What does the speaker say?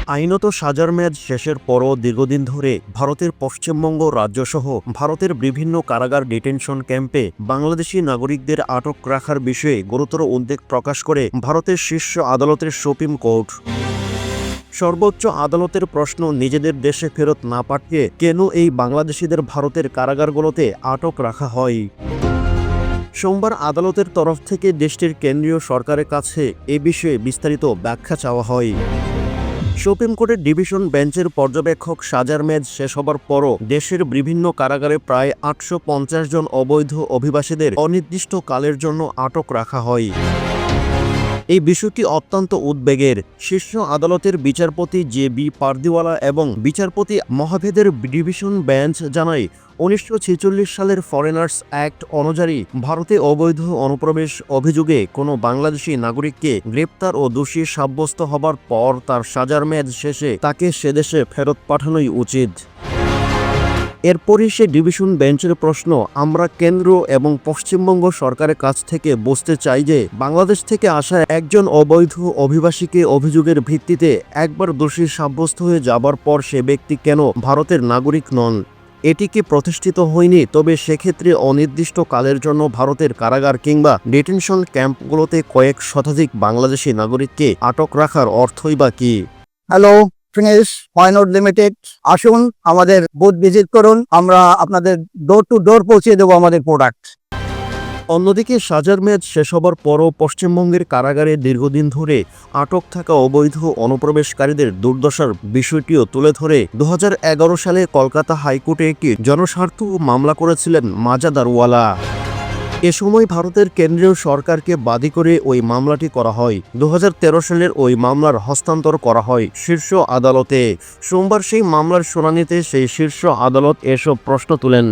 আইনত সাজার মেয়াদ শেষের পরও দীর্ঘদিন ধরে ভারতের পশ্চিমবঙ্গ রাজ্যসহ ভারতের বিভিন্ন কারাগার ডিটেনশন ক্যাম্পে বাংলাদেশি নাগরিকদের আটক রাখার বিষয়ে গুরুতর উদ্বেগ প্রকাশ করে ভারতের শীর্ষ আদালতের সুপ্রিম কোর্ট। সর্বোচ্চ আদালতের প্রশ্ন, নিজেদের দেশে ফেরত না পাঠিয়ে কেন এই বাংলাদেশিদের ভারতের কারাগারগুলোতে আটক রাখা হয়। সোমবার আদালতের তরফ থেকে দেশটির কেন্দ্রীয় সরকারের কাছে এ বিষয়ে বিস্তারিত ব্যাখ্যা চাওয়া হয়। সুপ্রিম কোর্টের ডিভিশন বেঞ্চের পর্যবেক্ষক সাজার মেয়াদ শেষ হবার পরও দেশের বিভিন্ন কারাগারে প্রায় ৮৫০ জন অবৈধ অভিবাসীদের অনির্দিষ্টকালের জন্য আটক রাখা হয়। এই বিষয়টি অত্যন্ত উদ্বেগের। শীর্ষ আদালতের বিচারপতি জে.বি. পারদিওয়ালা এবং বিচারপতি মহাভেদের ডিভিশন বেঞ্চ জানায়, ১৯৪৬ সালের ফরেনার্স অ্যাক্ট অনুযায়ী ভারতে অবৈধ অনুপ্রবেশ অভিযোগে কোনো বাংলাদেশি নাগরিককে গ্রেপ্তার ও দোষী সাব্যস্ত হবার পর তার সাজার মেয়াদ শেষে তাকে সেদেশে ফেরত পাঠানোই উচিত। এরপরই সে ডিভিশন বেঞ্চের প্রশ্ন, আমরা কেন্দ্র এবং পশ্চিমবঙ্গ সরকারের কাছ থেকে বুঝতে চাই যে বাংলাদেশ থেকে আসা একজন অবৈধ অভিবাসীকে অভিযোগের ভিত্তিতে একবার দোষী সাব্যস্ত হয়ে যাবার পর সে ব্যক্তি কেন ভারতের নাগরিক নন। এটি কি প্রতিষ্ঠিত হয়নি? তবে সেক্ষেত্রে অনির্দিষ্ট কালের জন্য ভারতের কারাগার কিংবা ডিটেনশন ক্যাম্পগুলোতে কয়েক শতাধিক বাংলাদেশি নাগরিককে আটক রাখার অর্থই বা কি? Hello friends, why not limited, আসুন আমাদের বুথ ভিজিট করুন, আমরা আপনাদের ডোর টু ডোর পৌঁছে দেবো আমাদের প্রোডাক্ট। অন্যদিকে সাজার মেয়াদ শেষ হবার পরও পশ্চিমবঙ্গের কারাগারে দীর্ঘদিন ধরে আটক থাকা অবৈধ অনুপ্রবেশকারীদের দুর্দশার বিষয়টিও তুলে ধরে ২০১১ সালে কলকাতা হাইকোর্টে একটি জনস্বার্থ মামলা করেছিলেন মাজা দারওয়ালা। এ সময় ভারতের কেন্দ্রীয় সরকারকে বাদী করে ওই মামলাটি করা হয়। ২০১৩ সালের ওই মামলার হস্তান্তর করা হয় শীর্ষ আদালতে। সোমবার সেই মামলার শুনানিতে সেই শীর্ষ আদালত এসব প্রশ্ন তুলেন।